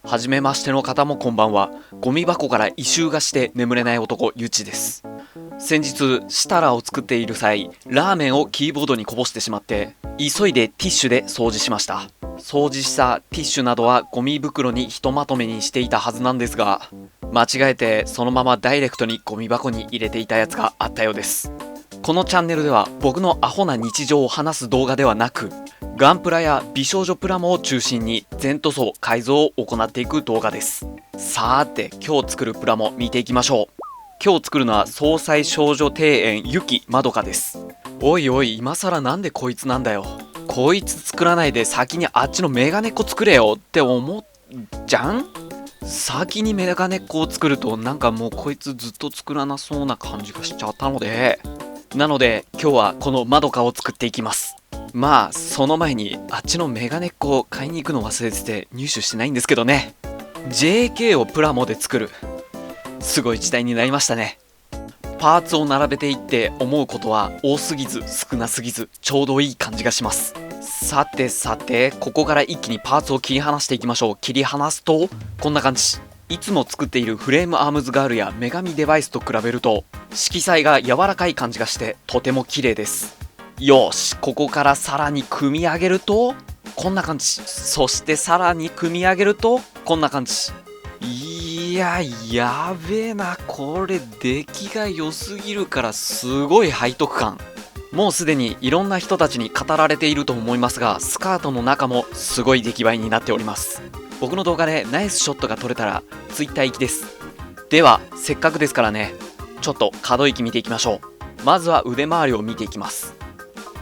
はじめましての方もこんばんは。ゴミ箱から異臭がして眠れない男ゆちです。先日設楽を作っている際、ラーメンをキーボードにこぼしてしまって急いでティッシュで掃除しました。掃除したティッシュなどはゴミ袋にひとまとめにしていたはずなんですが、間違えてそのままダイレクトにゴミ箱に入れていたやつがあったようです。このチャンネルでは僕のアホな日常を話す動画ではなく、ガンプラや美少女プラモを中心に全塗装改造を行っていく動画です。さーて今日作るプラモ見ていきましょう。今日作るのは総裁少女庭園ゆきまどかです。おいおい、今更なんでこいつなんだよ。こいつ作らないで先にあっちのメガネっ子作れよって思っじゃん。先にメガネっ子を作るとなんかもうこいつずっと作らなそうな感じがしちゃったので、今日はこのまどかを作っていきます。まあその前にあっちのメガネっ子を買いに行くの忘れてて入手してないんですけどね。 JK をプラモで作る、すごい時代になりましたね。パーツを並べていって思うことは多すぎず少なすぎずちょうどいい感じがします。さてここから一気にパーツを切り離していきましょう。切り離すとこんな感じ。いつも作っているフレームアームズガールや女神デバイスと比べると色彩が柔らかい感じがしてとても綺麗です。よし、ここからさらに組み上げるとこんな感じ。そしてさらに組み上げるとこんな感じ。いや、やべえな。これ出来が良すぎるからすごい背徳感。もうすでにいろんな人たちに語られていると思いますが、スカートの中もすごい出来栄えになっております。僕の動画でナイスショットが撮れたら Twitter 行きです。ではせっかくですからね、ちょっと可動域見ていきましょう。まずは腕周りを見ていきます。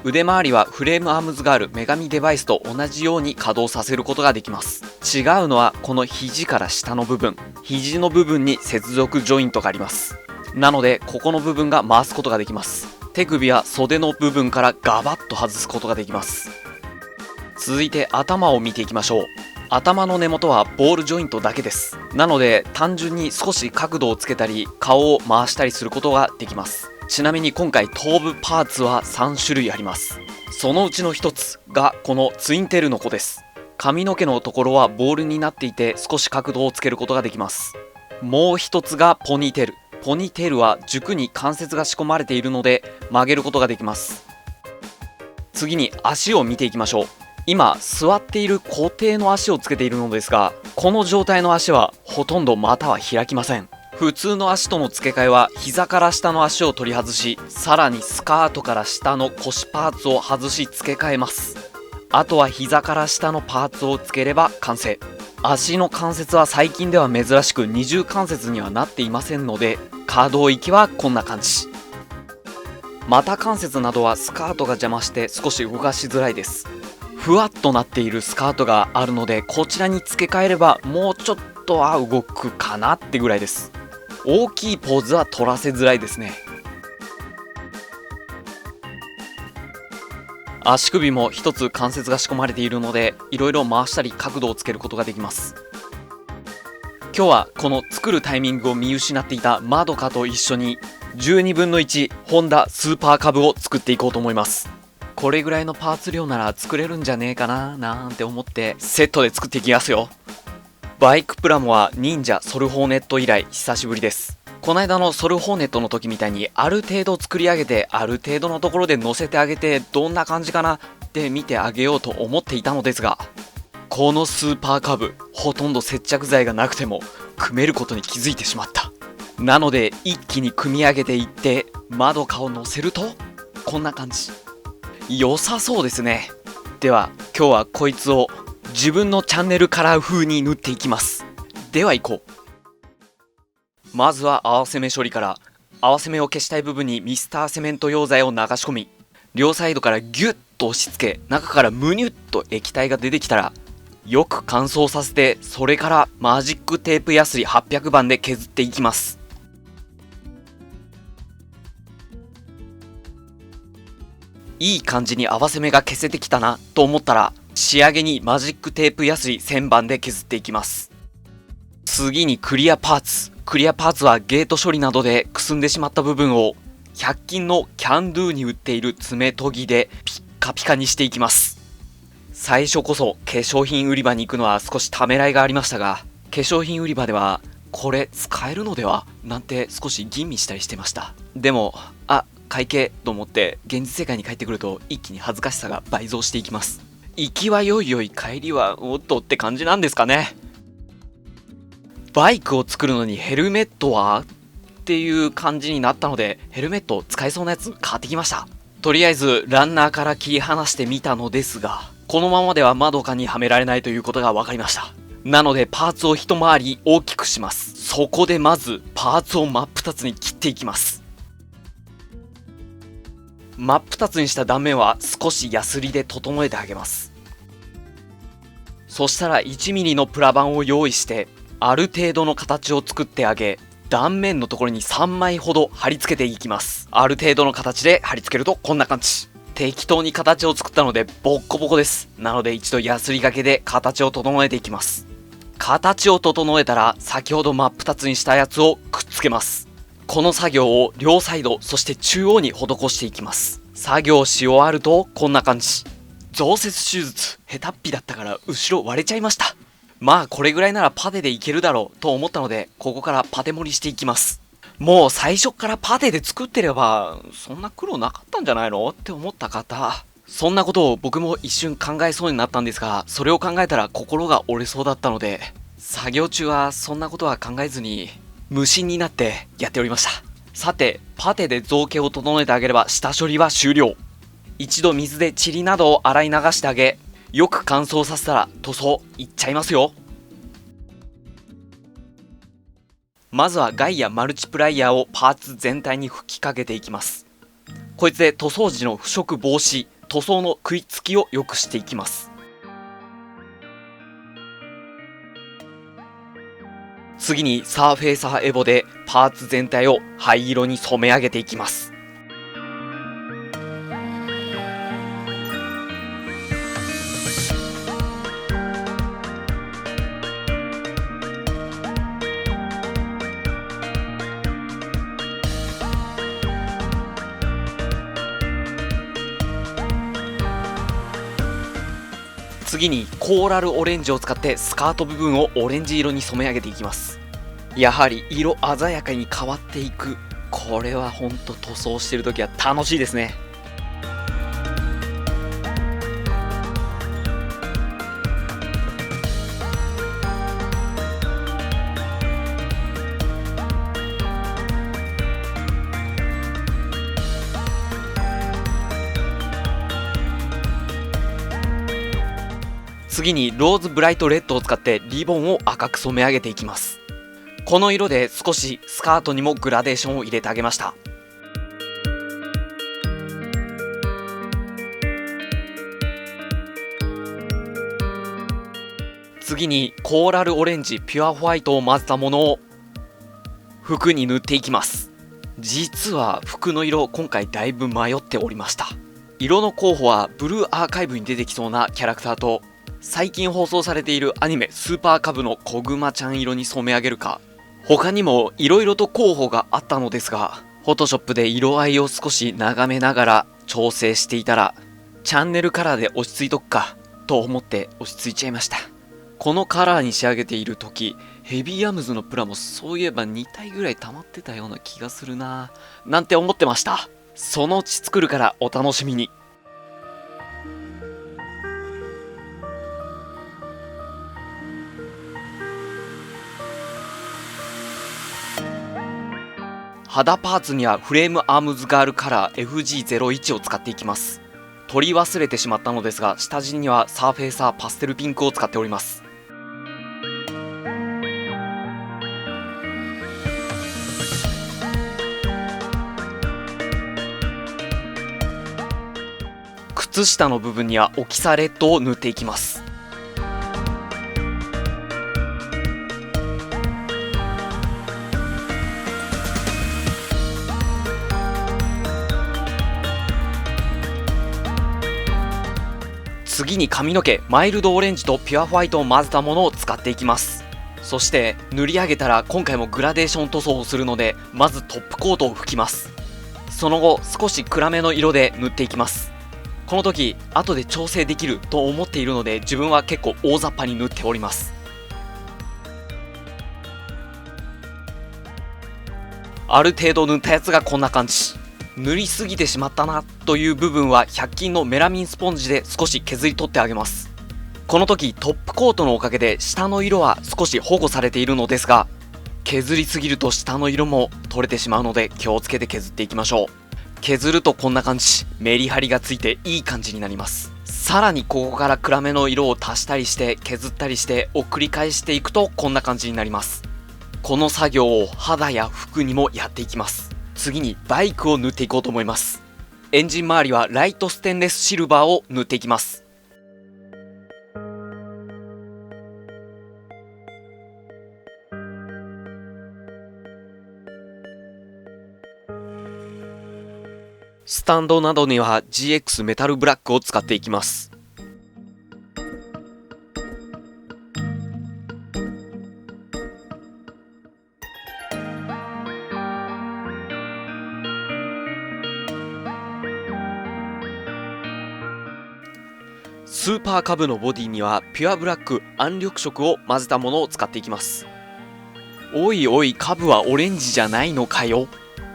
腕周りはフレームアームズガール女神デバイスと同じように稼働させることができます。違うのはこの肘から下の部分、肘の部分に接続ジョイントがあります。なのでここの部分が回すことができます。手首や袖の部分からガバッと外すことができます。続いて頭を見ていきましょう。頭の根元はボールジョイントだけです。なので単純に少し角度をつけたり顔を回したりすることができます。ちなみに今回頭部パーツは3種類あります。そのうちの1つがこのツインテールの子です。髪の毛のところはボールになっていて少し角度をつけることができます。もう1つがポニーテール。ポニーテールは軸に関節が仕込まれているので曲げることができます。次に足を見ていきましょう。今座っている固定の足をつけているのですが、この状態の足はほとんど股は開きません。普通の足との付け替えは膝から下の足を取り外し、さらにスカートから下の腰パーツを外し付け替えます。あとは膝から下のパーツをつければ完成。足の関節は最近では珍しく二重関節にはなっていませんので、可動域はこんな感じ。股関節などはスカートが邪魔して少し動かしづらいです。ふわっとなっているスカートがあるのでこちらに付け替えればもうちょっとは動くかなってぐらいです。大きいポーズは取らせづらいですね。足首も一つ関節が仕込まれているのでいろいろ回したり角度をつけることができます。今日はこの作るタイミングを見失っていたまどかと一緒に12分の1ホンダスーパーカブを作っていこうと思います。これぐらいのパーツ量なら作れるんじゃねえかななんて思ってセットで作っていきますよ。バイクプラモは忍者ソルホーネット以来久しぶりです。この間のソルホーネットの時みたいにある程度作り上げてある程度のところで乗せてあげてどんな感じかなって見てあげようと思っていたのですが、このスーパーカブほとんど接着剤がなくても組めることに気づいてしまった。なので一気に組み上げていってまどかを乗せるとこんな感じ。良さそうですね。では今日はこいつを自分のチャンネルカラー風に塗っていきます。では行こう。まずは合わせ目処理から、合わせ目を消したい部分にミスターセメント溶剤を流し込み、両サイドからギュッと押し付け、中からムニュッと液体が出てきたらよく乾燥させて、それからマジックテープヤスリ800番で削っていきます。いい感じに合わせ目が消せてきたなと思ったら仕上げにマジックテープヤスリ1000番で削っていきます。次にクリアパーツ。クリアパーツはゲート処理などでくすんでしまった部分を100均のキャンドゥに売っている爪研ぎでピッカピカにしていきます。最初こそ化粧品売り場に行くのは少しためらいがありましたが、粧品売り場ではこれ使えるのではなんて少し吟味したりしてました。でも会計と思って現実世界に帰ってくると一気に恥ずかしさが倍増していきます。行きはよいよい帰りはおっとって感じなんですかね。バイクを作るのにヘルメットはっていう感じになったので、ヘルメット使えそうなやつ買ってきました。とりあえずランナーから切り離してみたのですが、このままでは窓かにはめられないということが分かりました。なのでパーツを一回り大きくします。そこでまずパーツを真っ二つに切っていきます。真っ二つにした断面は少しヤスリで整えてあげます。そしたら 1mm のプラ板を用意してある程度の形を作ってあげ、断面のところに3枚ほど貼り付けていきます。ある程度の形で貼り付けるとこんな感じ。適当に形を作ったのでボッコボコです。なので一度ヤスリがけで形を整えていきます。形を整えたら先ほど真っ二つにしたやつをくっつけます。この作業を両サイドそして中央に施していきます。作業し終わるとこんな感じ。増設手術下手っぴだったから後ろ割れちゃいました。まあこれぐらいならパテでいけるだろうと思ったので、ここからパテ盛りしていきます。もう最初からパテで作ってればそんな苦労なかったんじゃないのって思った方、そんなことを僕も一瞬考えそうになったんですが、それを考えたら心が折れそうだったので、作業中はそんなことは考えずに無心になってやっておりました。さてパテで造形を整えてあげれば下処理は終了。一度水で塵などを洗い流してあげ、よく乾燥させたら塗装いっちゃいますよ。まずはガイアマルチプライヤーをパーツ全体に吹きかけていきます。こいつで塗装時の腐食防止、塗装の食いつきを良くしていきます。次にサーフェイサーエボでパーツ全体を灰色に染め上げていきます。次にコーラルオレンジを使ってスカート部分をオレンジ色に染め上げていきます。やはり色鮮やかに変わっていく。これはほんと塗装してる時は楽しいですね。次にローズブライトレッドを使ってリボンを赤く染め上げていきます。この色で少しスカートにもグラデーションを入れてあげました。次にコーラルオレンジピュアホワイトを混ぜたものを服に塗っていきます。実は服の色今回だいぶ迷っておりました。色の候補はブルーアーカイブに出てきそうなキャラクターと最近放送されているアニメスーパーカブのコグマちゃん色に染め上げるか、他にも色々と候補があったのですが、フォトショップで色合いを少し眺めながら調整していたら、チャンネルカラーで落ち着いとくかと思って落ち着いちゃいました。このカラーに仕上げている時、ヘビーアムズのプラもそういえば2体ぐらい溜まってたような気がするなぁなんて思ってました。そのうち作るからお楽しみに。肌パーツにはフレームアームズガールカラー FG01 を使っていきます。取り忘れてしまったのですが、下地にはサーフェイサーパステルピンクを使っております。靴下の部分にはオキサレッドを塗っていきます。次に髪の毛マイルドオレンジとピュアホワイトを混ぜたものを使っていきます。そして塗り上げたら今回もグラデーション塗装をするので、まずトップコートを拭きます。その後少し暗めの色で塗っていきます。この時後で調整できると思っているので、自分は結構大雑把に塗っております。ある程度塗ったやつがこんな感じ。塗りすぎてしまったなという部分は100均のメラミンスポンジで少し削り取ってあげます。この時トップコートのおかげで下の色は少し保護されているのですが、削りすぎると下の色も取れてしまうので気をつけて削っていきましょう。削るとこんな感じ、メリハリがついていい感じになります。さらにここから暗めの色を足したりして削ったりしてを繰り返していくとこんな感じになります。この作業を肌や服にもやっていきます。次にバイクを塗っていこうと思います。エンジン周りはライトステンレスシルバーを塗っていきます。スタンドなどには GX メタルブラックを使っていきます。スーパーカブのボディにはピュアブラック暗緑色を混ぜたものを使っていきます。おいおい、カブはオレンジじゃないのかよ。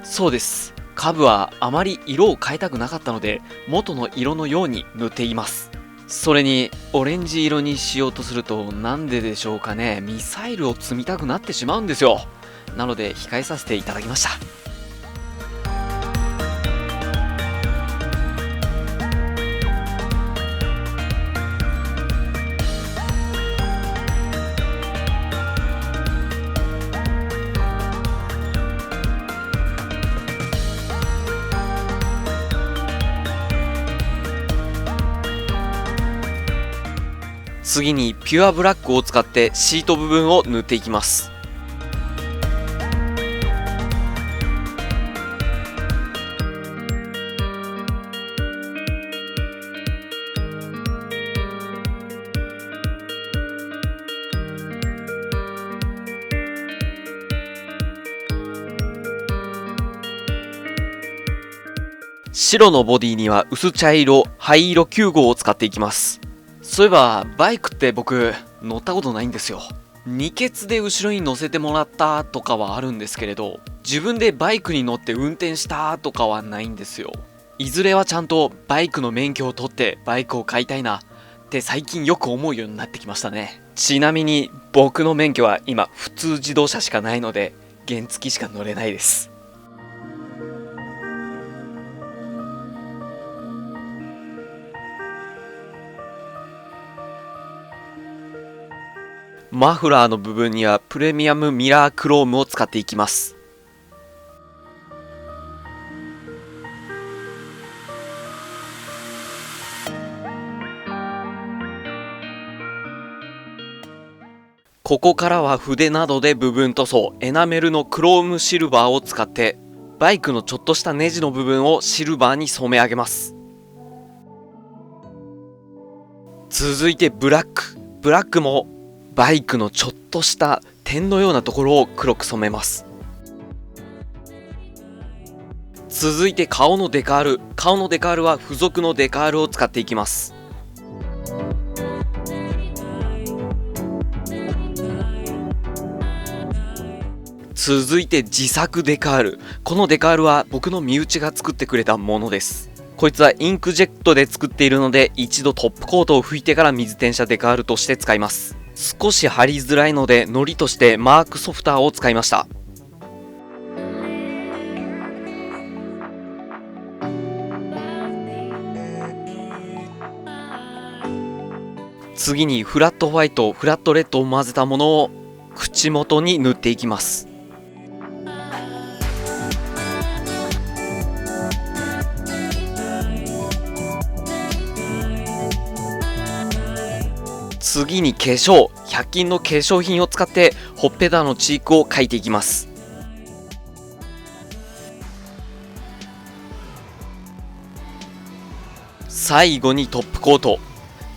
そうです、カブはあまり色を変えたくなかったので元の色のように塗っています。それにオレンジ色にしようとするとなんででしょうかね、ミサイルを積みたくなってしまうんですよ。なので控えさせていただきました。次にピュアブラックを使ってシート部分を塗っていきます。白のボディには薄茶色、灰色9号を使っていきます。そういえばバイクって僕乗ったことないんですよ。二欠で後ろに乗せてもらったとかはあるんですけれど、自分でバイクに乗って運転したとかはないんですよ。いずれはちゃんとバイクの免許を取ってバイクを買いたいなって最近よく思うようになってきましたね。ちなみに僕の免許は今普通自動車しかないので原付しか乗れないです。マフラーの部分にはプレミアムミラークロームを使っていきます。ここからは筆などで部分塗装、エナメルのクロームシルバーを使ってバイクのちょっとしたネジの部分をシルバーに染め上げます。続いてブラックもバイクのちょっとした点のようなところを黒く染めます。続いて顔のデカールは付属のデカールを使っていきます。続いて自作デカール、このデカールは僕の身内が作ってくれたものです。こいつはインクジェットで作っているので一度トップコートを拭いてから水転写デカールとして使います。少し貼りづらいので糊としてマークソフターを使いました。次にフラットホワイト、フラットレッドを混ぜたものを口元に塗っていきます。次に化粧、100均の化粧品を使ってほっぺたのチークを描いていきます。最後にトップコート、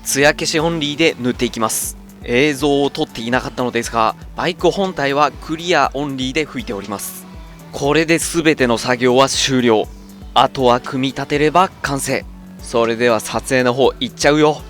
艶消しオンリーで塗っていきます。映像を撮っていなかったのですがバイク本体はクリアオンリーで拭いております。これで全ての作業は終了。あとは組み立てれば完成。それでは撮影の方行っちゃうよ。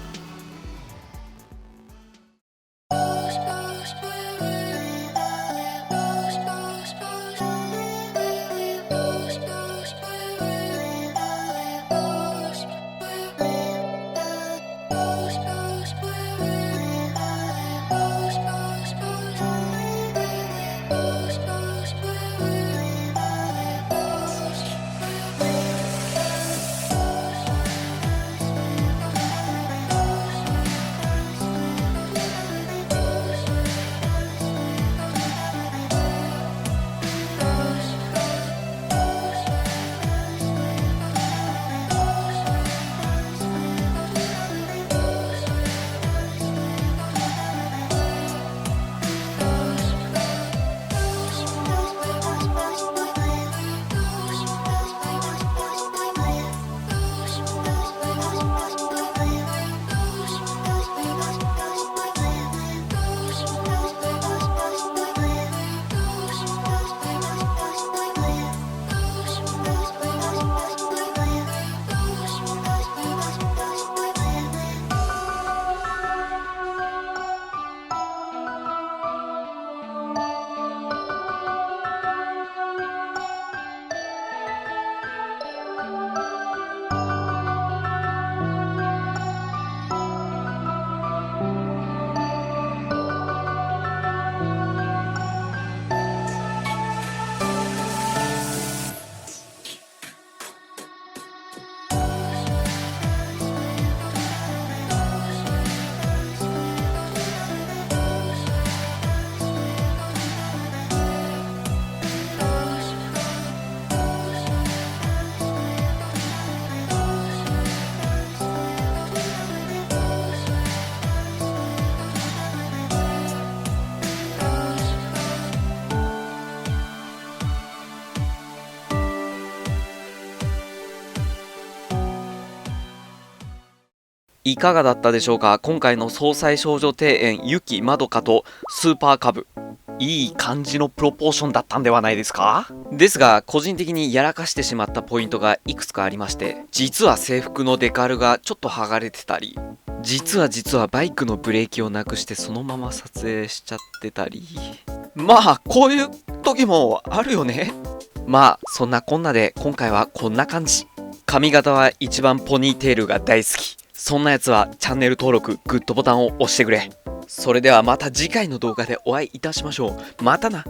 いかがだったでしょうか。今回の総裁少女庭園ユキまどかとスーパーカブ、いい感じのプロポーションだったんではないですか。ですが個人的にやらかしてしまったポイントがいくつかありまして、実は制服のデカールがちょっと剥がれてたり、実はバイクのブレーキをなくしてそのまま撮影しちゃってたり、まあこういう時もあるよね。まあそんなこんなで今回はこんな感じ。髪型は一番ポニーテールが大好き。そんなやつはチャンネル登録、グッドボタンを押してくれ。それではまた次回の動画でお会いいたしましょう。またな。